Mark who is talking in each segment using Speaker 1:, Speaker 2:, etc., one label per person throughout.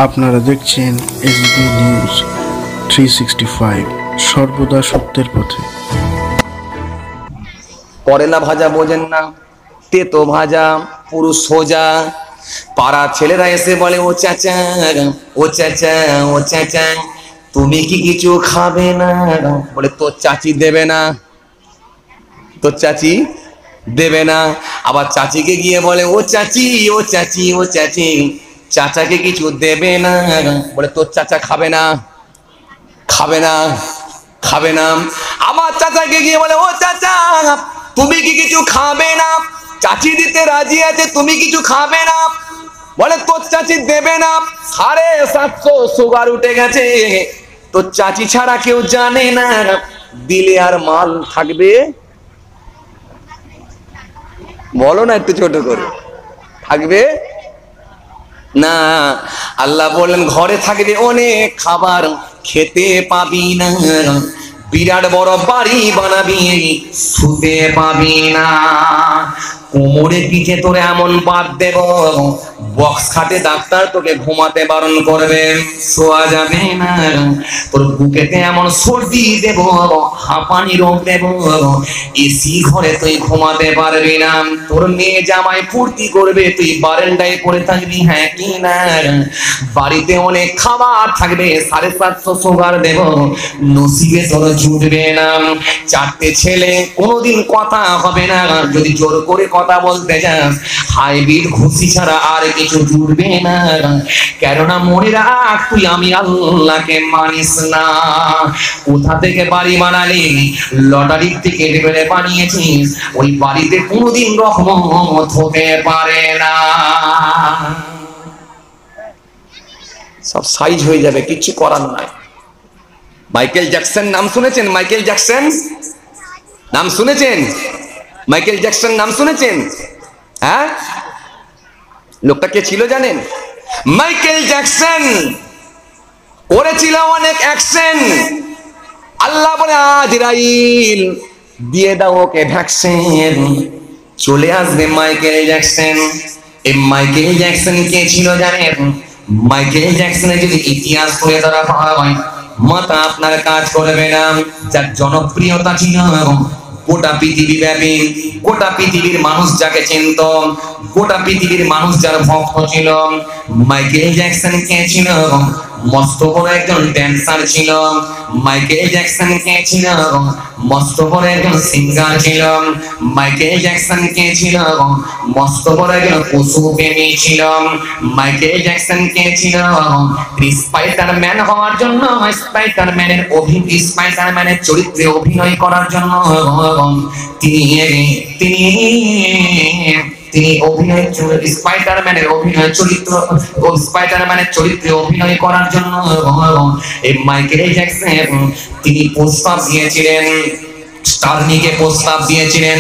Speaker 1: আপনারা দেখছেন SB news 365 সর্বদা সত্যের পথে।
Speaker 2: করেলা ভাজা বোঝেন না, তেতো ভাজা পুরো সোজা। পাড়া ছেলেরা এসে বলে ও চাচা, ও চাচা, ও চাচা তুমি কি কিছু খাবে না? বলে তোর চাচি দেবে না, তোর চাচি দেবে না। আবার চাচিকে গিয়ে বলে ও চাচি, ও চাচি, ও চাচি চাচাকে কিছু দেবে না। বলে তোর চাচা খাবে না, খাবে না, খাবে না। আমার চাচাকে গিয়ে বলে ও চাচা তুমি কি কিছু খাবে না? চাচি দিতে রাজি আছে, তুমি কিছু খাবে না? বলে তোর চাচি দেবে না। 750 সুগার উঠে গেছে, তোর চাচি ছাড়া কেউ জানে না। দিলে আর মাল থাকবে? বলো না একটু ছোট করে, থাকবে না। আল্লাহ বললেন ঘরে থাকবে অনেক খাবার, খেতে পাবি না। বিরাট বড় বাড়ি বানাবি, শুতে পাবি না। কোমরে পিঠে তোরে এমন বাদ দেব, বক্স খাটে ডাক্তার তোকে ঘুমাতে বারণ করবে, শোয়া যাবে না। তোর বুকেতে এমন সর্দি দেব, হাঁপানি রোগ দেব, এসি ঘরে তুই ঘুমাতে পারবি না। তোর মেয়ে জামাই ফুর্তি করবে, তুই বারান্দায় পড়ে থাকবি, হ্যাঁ কি না। বাড়িতে অনেক খাবার থাকবে, 750 সুগার দেব, নসিবে তোর জুটবে না। 4টে ছেলে কোনোদিন কথা হবে না, যদি জোর করে কথা বলতে যাস হাইব্রিড ঘুষি ছাড়া আর কিছু জুটবে না। কেননা মনে রাখ তুই আমি আল্লাহকে মানিস না। কোথা থেকে বাড়ি বানালি? লটারির থেকে লেবেলে বানিয়েছিস, ওই বাড়িতে কোনোদিন রহমত হতে পারে না। সব সাইজ হয়ে যাবে, কিছু করার নাই। মাইকেল জ্যাকসন নাম শুনেছেন? মাইকেল জ্যাকসন নাম শুনেছেন? মাইকেল জ্যাকসন নাম শুনেছেন? হ্যাঁ, লোকটা কে ছিল জানেন? মাইকেল জ্যাকসন করেছিল অনেক অ্যাকশন। আল্লাহ বলে আজরাইল দিয়ে দাও ওকে ভ্যাকসিন, চলে আসবে মাইকেল জ্যাকসন। এই মাইকেল জ্যাকসন কে ছিল জানেন? মাইকেল জ্যাকসনের যদি ইতিহাস তুলে ধরা হয় মাথা আপনার কাজ করবে না। যার জনপ্রিয়তা ছিল গোটা পৃথিবী ব্যাপী, গোটা পৃথিবীর মানুষ যাকে চিনত, গোটা পৃথিবীর মানুষ যার ভক্ত ছিল। মাইকেল জ্যাকসন কে ছিল? মস্ত বড় একজন ড্যান্সার ছিল। মাইকেল জ্যাকসন কে ছিল? মস্ত বড় একজন সিঙ্গার ছিল। মাইকেল জ্যাকসন কে ছিল? মস্ত বড় একজন পশু প্রেমী ছিল। মাইকেল জ্যাকসন কে ছিল? স্পাইডারম্যান হওয়ার জন্য, স্পাইডারম্যানের স্পাইডারম্যানের চরিত্রে অভিনয় করার জন্য তিনি অভিনয় স্পাইডারম্যানের চরিত্রে অভিনয় করার জন্য এই মাইকেল জ্যাকসন তিনি প্রস্তাব দিয়েছিলেন, স্টার্নিকে প্রস্তাব দিয়েছিলেন।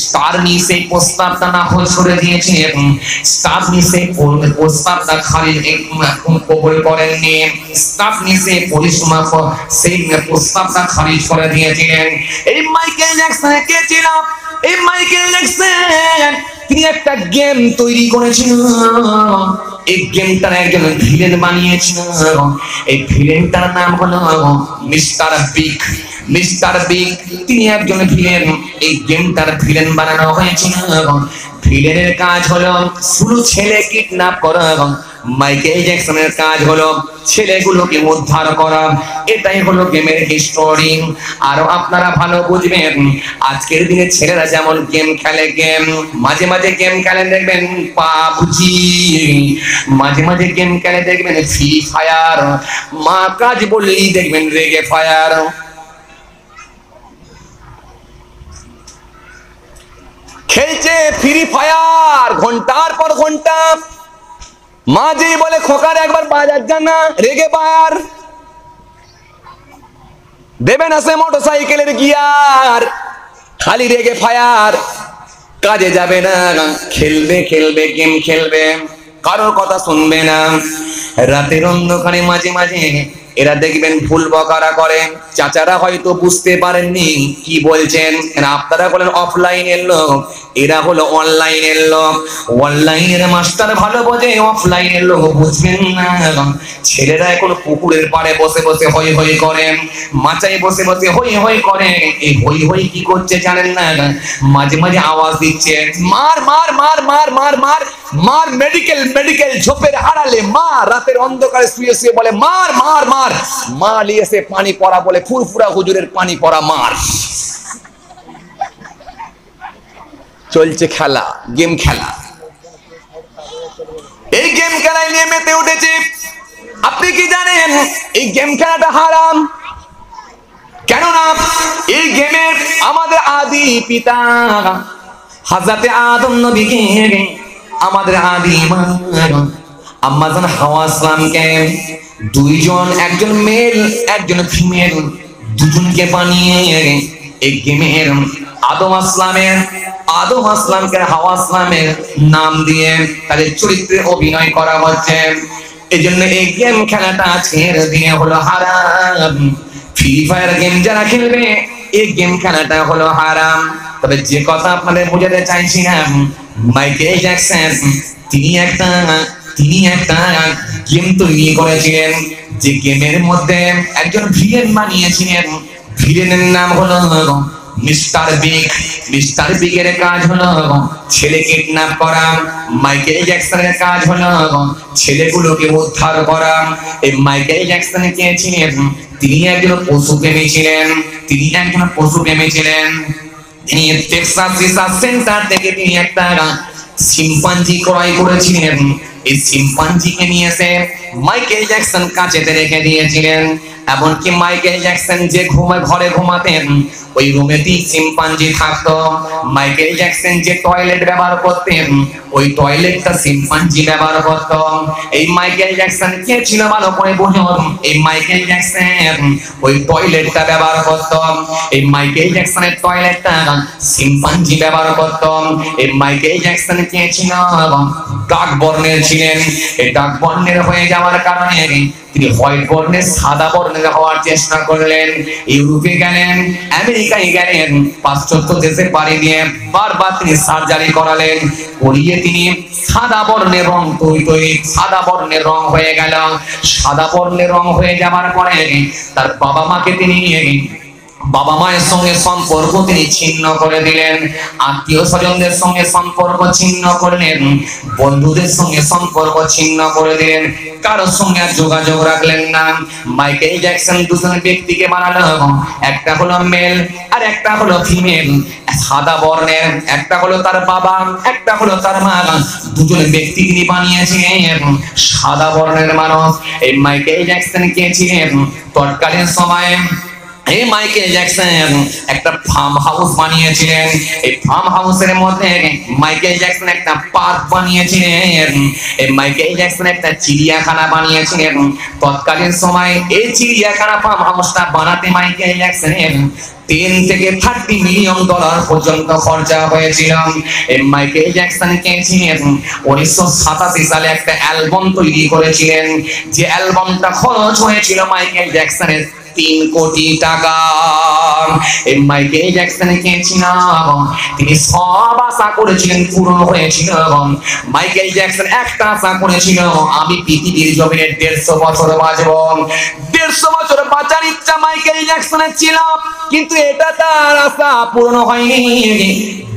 Speaker 2: স্টার্নি সেই প্রস্তাবটা নাকচ করে দিয়েছেন। স্টার্নি সেই প্রস্তাবটা কবুল করেননি। স্টার্নি সেই প্রস্তাবটা খারিজ করে দিয়েছিলেন। এই মাইকেল জ্যাকসন কে ছিল? এই মাইকেল জ্যাকসন তিনি একটা গেম তৈরি করেছিলেন। এই গেমটার একজন ভিলেন বানিয়েছিল। এই ভিলেনটার নাম হলো মিস্টার বিগ। মিস্টার বিগ তিনি একজন ভিলেন। এই গেমটার ভিলেন বানানো হয়েছিল। ভিলেনের কাজ হলো শুধু ছেলে কিডন্যাপ করা, মাইকেল জ্যাকসনের কাজ হলো ছেলেগুলোকে উদ্ধার করা। এটাই হলো গেমের হিস্টোরি। আর আপনারা ভালো বুঝবেন, আজকের দিনে ছেলেরা যেমন গেম খেলে, গেম মাঝে মাঝে গেম খেলে দেখবেন পাবজি, মাঝে মাঝে গেম খেলে দেখবেন ফ্রি ফায়ার, মা কাজ বললেই দেখবেন রেগে ফায়ার। খেলছে ফ্রি ফায়ার ঘন্টার পর ঘন্টা। মা যেই বলে খোকার একবার বাজার জানা, রেগে ফায়ার দেবে না। সে মোটরসাইকেলের গিয়ার, খালি রেগে ফায়ার, কাজে যাবে না। খেলবে খেলবে গেম খেলবে, কারোর কথা শুনবে না। রাতের অন্ধকারে মাঝে মাঝে এরা দেখবেন ভুল বকারা করে। চাচারা হয়তো বুঝতে পারেননি কি বলছেন, আপনারা বলেন অফলাইনের লোক, এরা হলো অনলাইনের লোক। অনলাইনের মাস্টার ভালো বোঝে, অফলাইনের লোক বুঝবেন না। ছেলেরা এখন পুকুরের পাড়ে বসে বসে হই হই করে, মাচায় বসে বসে হই হই করে। এই হই হই কি করছে জানেন না? মাঝে মাঝে আওয়াজ দিচ্ছে, মার মার মার মার মার মার মার, মেডিকেল মেডিকেল, ঝোপের আড়ালে মা, রাতের অন্ধকারে শুয়ে শুয়ে বলে মার মার মার। মা লিয়েছে পানি পড়া, বলে ফুরফুরা হুজুরের পানি পড়া মার। চলছে খেলা, গেম খেলা। এই গেম খেলায় নিয়ে মেতে উঠেছে। আপনি কি জানেন এই গেম খেলাটা হারাম? কেননা এই গেমের আমাদের আদি পিতা হযরতে আদম নবীকে, আমাদের আদি মা আম্মা জান হাওয়া ইসলামকে দুইজন, একজন মেল একজন ফিমেল, দুজনকে বানিয়ে এই গেমের আদম আসলামকে হাওয়া আসলামের নাম দিয়ে তাদের চরিত্রে অভিনয় করা হচ্ছে। এই জন্য এই গেম খেলাটা ছেড়ে দিয়ে হলো হারাম। ফ্রি ফায়ার গেম যারা খেলবে এই গেম খেলাটা হলো হারাম। তবে যে কথা আপনাদের বোঝাতে চাইছিলাম, মাইকেল জ্যাকসন তিনি একটা গেম তৈরি করেছিলেন, যে গেমের মধ্যে একজন ভিলেন বানিয়েছিলেন। ভিলেনের নাম হলো মিস্টার বিগ। মিস্টার বিগের কাজ হলো ছেলে কিডন্যাপ করা, মাইকেল জ্যাকসনের কাজ হলো ছেলেগুলোকে উদ্ধার করা। এই মাইকেল জ্যাকসন কে ছিলেন? তিনি একজন পশুপ্রেমী ছিলেন। তিনি টেক্সাস রিসার্চ সেন্টার থেকে তিনি একটা শিম্পাঞ্জি ক্রয় করেছিলেন। এই শিম্পাঞ্জিকে নিয়ে এসে মাইকেল জ্যাকসন কাছেতে রেখে দিয়েছিলেন। এমনকি মাইকেল জ্যাকসন যে ঘরে ঘুমাতেন ওই রুমেতেই শিম্পাঞ্জি থাকতো। মাইকেল জ্যাকসন যে টয়লেট ব্যবহার করতেন ওই টয়লেটটা শিম্পাঞ্জি ব্যবহার করত। এই মাইকেল জ্যাকসন কে ছিল ভালো করে বুঝুন। এই মাইকেল জ্যাকসন ওই টয়লেটটা ব্যবহার করত। এই মাইকেল জ্যাকসনের টয়লেটটা শিম্পাঞ্জি ব্যবহার করত। এই মাইকেল জ্যাকসন কে ছিল? ডার্ক বর্ণের ছিলেন। এই ডার্ক বর্ণের হয়ে যাওয়ার কারণে তিনি হোয়াইট বর্ণের সাদা বর্ণের হওয়ার চেষ্টা করলেন। ইউরোপে গেলেন, আমেরিকায় গেলেন, পাশ্চাত্য দেশে পাড়ি দিয়ে বারবার তিনি সার্জারি করালেন। করিয়ে তিনি সাদা বর্ণের রং সাদা বর্ণের রং হয়ে গেল। সাদা বর্ণের রং হয়ে যাওয়ার পরে তার বাবা মায়ের সঙ্গে সম্পর্ক তিনি ছিন্ন করে দিলেন। আত্মীয় স্বজনদের সঙ্গে সম্পর্ক ছিন্ন করলেন, বন্ধুদের সঙ্গে সম্পর্ক ছিন্ন করে দিলেন, কারোর সঙ্গে আর যোগাযোগ রাখলেন না। মাইকেল জ্যাকসন দুজন ব্যক্তিকে বানালো, একটা হলো মেল আর একটা হলো ফিমেল। সাদা বর্ণের একটা হলো তার বাবা, একটা হলো তার মা। দুজন ব্যক্তি তিনি বানিয়েছিলেন সাদা বর্ণের মানুষ। এই মাইকেল জ্যাকসন কে ছিলেন? তৎকালীন সময়ে এই মাইকেল জ্যাকসন একটা ফার্ম হাউস বানিয়েছিলেন। এই ফার্ম হাউসের মধ্যে মাইকেল জ্যাকসন একটা পার্ক বানিয়েছিলেন। এই মাইকেল জ্যাকসন একটা চিড়িয়াখানা বানিয়েছিলেন। তৎকালীন সময় এই চিড়িয়াখানা ফার্ম হাউসটা বানাতে মাইকেল জ্যাকসনের 10 থেকে 30 মিলিয়ন ডলার পর্যন্ত খরচা হয়েছিল। এই মাইকেল জ্যাকসন কে ছিলেন? 1987 সালে একটা অ্যালবাম তৈরি করেছিলেন, যে অ্যালবামটা খরচ হয়েছিল মাইকেল জ্যাকসনের 3 কোটি টাকা। এই মাইকেল জ্যাকসন কে ছিল? তিনি সব আশা করেছিলেন পূরণ হয়েছিল। মাইকেল জ্যাকসন একটা আশা করেছিল, আমি পৃথিবীর জমিনে 150 বছর বাঁচব। 150 বছর বাঁচার ইচ্ছা মাইকেল জ্যাকসনের ছিল, কিন্তু এটা তার আশা পূরণ হয়নি।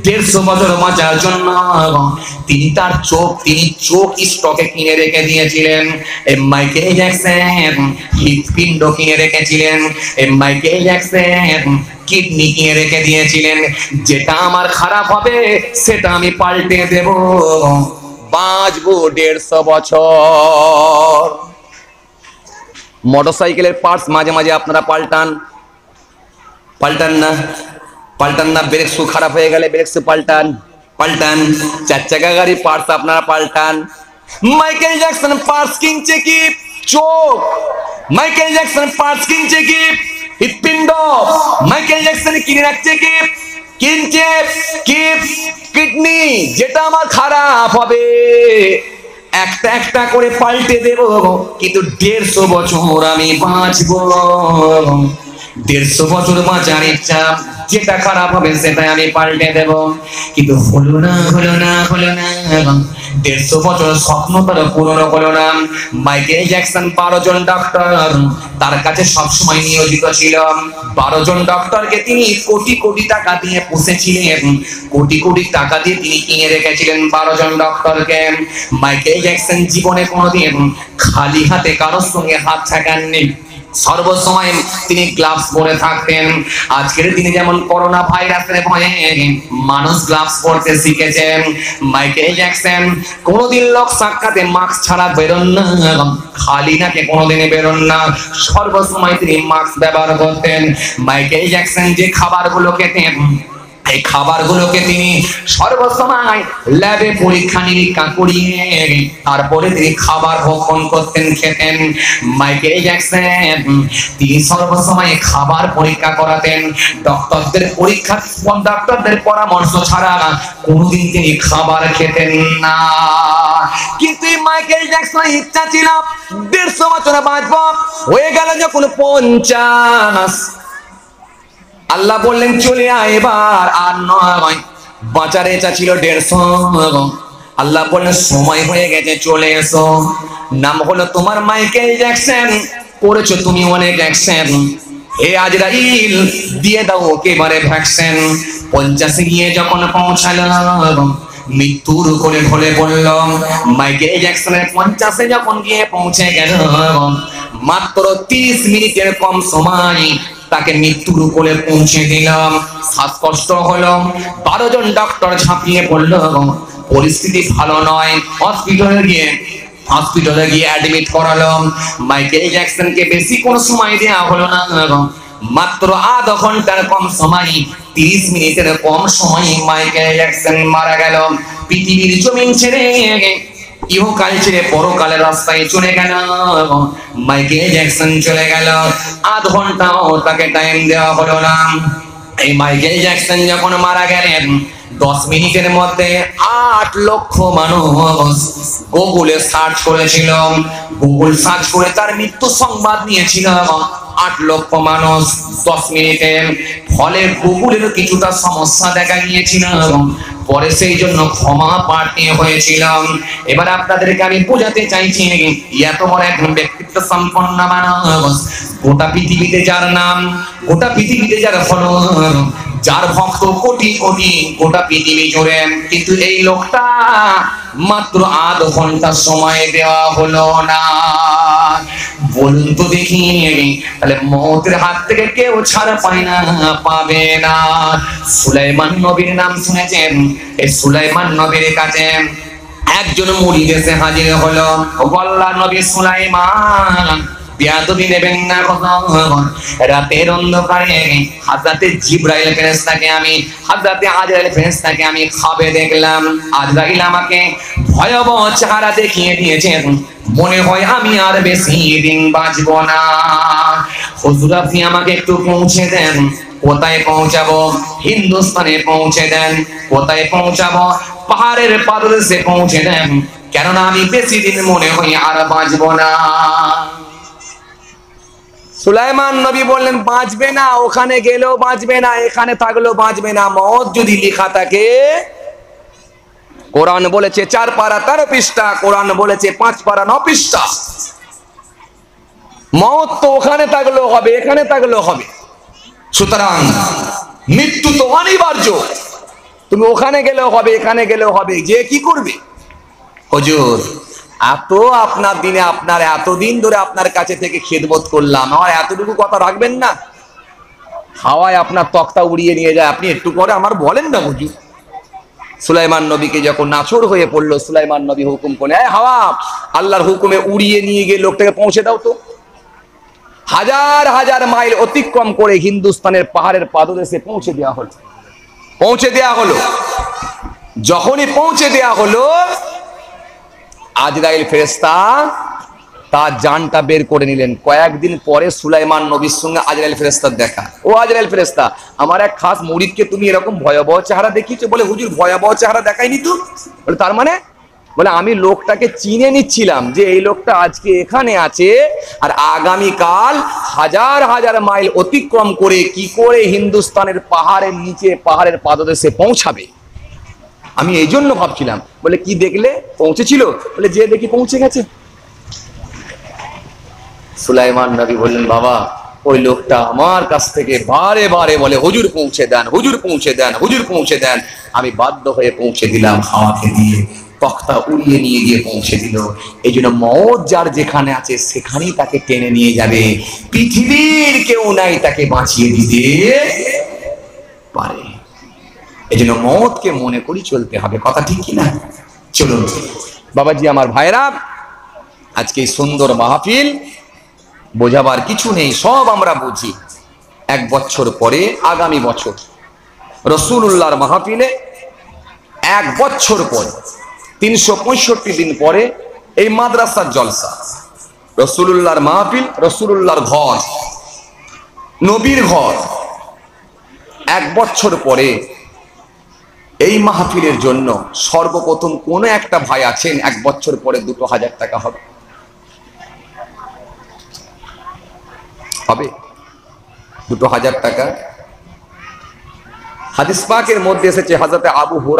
Speaker 2: 150 বছর বাঁচার জন্য তিনি চোখ স্টকে কিনে রেখে দিয়েছিলেন। এই মাইকেল জ্যাকসন হৃৎপিণ্ড কিনে রেখেছিলেন। এই মাইকেল জ্যাকসন কিডনি কিনে রেখে দিয়েছিলেন। যেটা আমার খারাপ হবে সেটা আমি পাল্টে দেব, বাঁচবো 150 বছর। মোটরসাইকেলের পার্টস মাঝে মাঝে আপনারা পাল্টান না? ব্রেক শু খারাপ হয়ে গেলে ব্রেক শু পাল্টান। 4 চাকা গাড়ির পার্টস আপনারা পাল্টান। মাইকেল জ্যাকসন পার্টস কিনছে কি? চোখ। মাইকেল জ্যাকসন পার্টস কিনছে কি? হৃৎপিণ্ড। মাইকেল জ্যাকসন কিনে রাখছে কি? কিনছে কি? কিডনি। যেটা আমার খারাপ হবে একটা একটা করে পাল্টে দেব, কিন্তু 150 বছর আমি বাঁচবো। 150 বছর বাঁচার ইচ্ছা যেটা খারাপ হবে সেটা আমি পাল্টে দেব। কিন্তু হলো না। 150 বছর স্বপ্ন তার পূরণ হলো না। মাইকেল জ্যাকসন 12 জন ডক্টর তার কাছে সবসময় নিয়োজিত ছিল। 12 জন ডক্টরকে তিনি কোটি কোটি টাকা দিয়ে পুষেছিলেন, কোটি কোটি টাকা দিয়ে তিনি কিনে রেখেছিলেন 12 জন ডক্টরকে। মাইকেল জ্যাকসন জীবনে কোনোদিন খালি হাতে কারোর সঙ্গে হাত ঠেকাননি, সর্বসময় তিনি গ্লাভস পরে থাকতেন। আজকের দিনে যেমন করোনা ভাইরাসের ভয়ে মানুষ গ্লাভস পরতে শিখেছেন, মাইকেল জ্যাকসন কোনোদিন লোক সাক্ষাতে মাস্ক ছাড়া বেরোন না, খালি নাকে কোনোদিনই বেরোন না, সর্বসময় তিনি মাস্ক ব্যবহার করতেন। মাইকেল জ্যাকসন যে খাবারগুলো খেতেন, এই খাবারগুলোকে তিনি সর্বসময় ল্যাবে পরীক্ষা নিরীক্ষা করিয়ে তারপরে তিনি খাবার ভক্ষণ করতেন, খেতেন। মাইকেল জ্যাকসন তিনি সর্বসময় খাবার পরীক্ষা করাতেন, ডক্টরদের পরামর্শ ছাড়া কোনোদিন তিনি খাবার খেতেন না। কিন্তু এই মাইকেল জ্যাকসনের ইচ্ছা ছিল 150 বছর বাঁচব। হয়ে গেল যখন 50, আল্লাহ বললেন চলে আয় এবার, আর নয়। বাঁচার ইচ্ছা ছিল 150, আল্লাহ বললেন সময় হয়ে গেছে, চলে এসো। নাম হলো তোমার মাইকেল জ্যাকসন, করেছো তুমি অনেক অ্যাকশন, হে আজরাইল দিয়ে দাও ওকে এবারে ভ্যাকসিন। 50 গিয়ে যখন পৌঁছালো মৃত্যুর কোলে ঢলে পড়ল। মাইকেল জ্যাকসনের 50 যখন গিয়ে পৌঁছে গেল, মাত্র 30 মিনিটের কম সময় তাকে মৃত্যুর কোলে পৌঁছে দিলাম। শ্বাসকষ্ট হলো, 12 জন ডক্টর ঝাঁপিয়ে পড়ল, পরিস্থিতি ভালো নয়। হসপিটালে গিয়ে অ্যাডমিট করালো। মাইকেল জ্যাকসনকে বেশি কোনো সময় দেওয়া হলো না, মাত্র আধা ঘন্টার কম সময়, 30 মিনিটের কম সময় মাইকেল জ্যাকসন মারা গেল। পৃথিবীর জমিন ছেড়ে ইহকাল ছেড়ে পরকালের রাস্তায় চলে গেল। মাইকেল জ্যাকসন চলে গেল, আধ ঘন্টাও তাকে টাইম দেওয়া হলো না। এই মাইকেল জ্যাকসন যখন মারা গেলেন 10 মিনিটের মধ্যে 8 লক্ষ মানুষ গুগলে সার্চ করেছিল। গুগল সার্চ করে তার মৃত্যু সংবাদ নিয়েছিল 8 লক্ষ মানুষ 10 মিনিটে। ফলে গুগলের কিছুটা সমস্যা দেখা গিয়েছিল, পরে সেই জন্য ক্ষমা প্রার্থী হয়েছিলাম। এবার আপনাদেরকে আমি বোঝাতে চাইছি, এত বড় এক ব্যক্তিত্ব সম্পন্ন মানুষ, গোটা পৃথিবীতে যার নাম, গোটা পৃথিবীতে যার ফলোয়ার, যার ভক্ত কোটি কোটি গোটা পৃথিবী জুড়ে, কিন্তু এই লোকটা মাত্র আধ ঘন্টা সময় দেওয়া হলো না। বলুন তো দেখি, তাহলে মওতের হাত থেকে কেউ ছাড়া পায় না, পাবে না। সুলাইমান নবীর নাম শুনেছেন? এই সুলাইমান নবীর কাছে একজন মুরিদ এসে হাজির হলো। আল্লাহর নবী সুলাইমান, বিয়াদবি নেবেন না কথা। রাতের অন্ধকারে হযরতে জিবরাইল ফেরেশতাকে আমি, হযরতে আজরাইল ফেরেশতাকে আমি খাবে দেখলাম। আজরাইল আমাকে ভয়াবহ চেহারা দেখিয়ে দিয়েছেন, মনে হয় আমি আর বেশি দিন বাঁচবো না। হুজুর আপনি আমাকে একটু পৌঁছে দেন। কোথায় পৌঁছাবো? হিন্দুস্তানে পৌঁছে দেন। কোথায় পৌঁছাবো? পাহাড়ের পাদদেশে পৌঁছে দেন, কেননা আমি বেশি দিন মনে হয় আর বাঁচবো না। সুলাইমান নবী বললেন বাঁচবে না, ওখানে গেলেও বাঁচবে না, এখানে থাকলেও বাঁচবে না। মওত যদি লেখা থাকে, কোরআন বলেছে 4 পারা 13 পৃষ্ঠা, কোরআন বলেছে 5 পারা 9 পৃষ্ঠা। মওত তো ওখানে থাকলেও হবে, এখানে থাকলেও হবে। সুতরাং মৃত্যু তো অনিবার্য, তুমি ওখানে গেলেও হবে, এখানে গেলেও হবে। যে কি করবে? হুজুর এত আপনার দিনে, আপনার এতদিন ধরে আপনার কাছে থেকে খেদমত করলাম, আমার এতটুকু কথা রাখবেন না? হাওয়ায় আপনার তক্তা উড়িয়ে নিয়ে যায়, আপনি একটু পরে আমার বলেন না হুজুর। সুলাইমান নবীকে যখন নাছর হয়ে পড়লো, সুলাইমান নবী হুকুম করে, হাওয়া আল্লাহর হুকুমে উড়িয়ে নিয়ে গিয়ে লোকটাকে পৌঁছে দাও তো। হাজার হাজার মাইল অতিক্রম করে হিন্দুস্তানের পাহাড়ের পাদদেশে পৌঁছে দেওয়া হলো। পৌঁছে দেওয়া হলো, যখনই পৌঁছে দেওয়া হলো, আজরাইল ফেরেশতা তার জানটা বের করে নিলেন। কয়েকদিন পরে সুলাইমান নবীর সঙ্গে আজরাইল ফেরেশতার দেখা। ও আজরাইল ফেরেশতা, আমার এক খাস মুরিদকে তুমি এরকম ভয়াবহ চেহারা দেখিয়েছো? বলে হুজুর ভয়াবহ চেহারা দেখাইনি তো। বলে তার মানে? বলে আমি লোকটাকে চিনে নিচ্ছিলাম যে এই লোকটা আজকে এখানে আছে আর আগামীকাল হাজার হাজার মাইল অতিক্রম করে কি করে হিন্দুস্তানের পাহাড়ের নিচে পাহাড়ের পাদদেশে পৌঁছাবে, আমি এই জন্য ভাবছিলাম। বলে কি দেখলে? পৌঁছেছিল? বলে যে দেখি পৌঁছে গেছে। সুলাইমান নবী বললেন, বাবা ওই লোকটা আমার কাছ থেকে বারে বারে বলে হুজুর পৌঁছে দেন, হুজুর পৌঁছে দেন, হুজুর পৌঁছে দেন। আমি বাধ্য হয়ে পৌঁছে দিলাম, হাওয়াকে দিয়ে তক্তা উড়িয়ে নিয়ে গিয়ে পৌঁছে দিল। এই জন্য মওত যার যেখানে আছে সেখানেই তাকে টেনে নিয়ে যাবে, পৃথিবীর কেউ নাই তাকে বাঁচিয়ে দিতে পারে। এই জন্য মওতকে মনে করি চলতে হবে, কথা ঠিক কিনা? চলুন বাবাজি আমার ভাইরা, আজকে এই সুন্দর মাহফিল, বোঝাবার কিছু নেই, সব আমরা বুঝি। 1 বছর পরে আগামী বছর রাসূলুল্লাহর মাহফিলে 1 বছর পরে 365 দিন পরে এই মাদ্রাসার জলসা, রাসূলুল্লাহর মাহফিল, রাসূলুল্লাহর ঘর, নবীর ঘর। 1 বছর পরে এই মাহফিলের জন্য সর্বপ্রথম কোন একটা ভাই আছেন 1 বছর পরে 2000 টাকা হবে? হবে 2000 টাকা? হাদিস পাকের মধ্যে এসেছে হযরত আবু হুরায়রা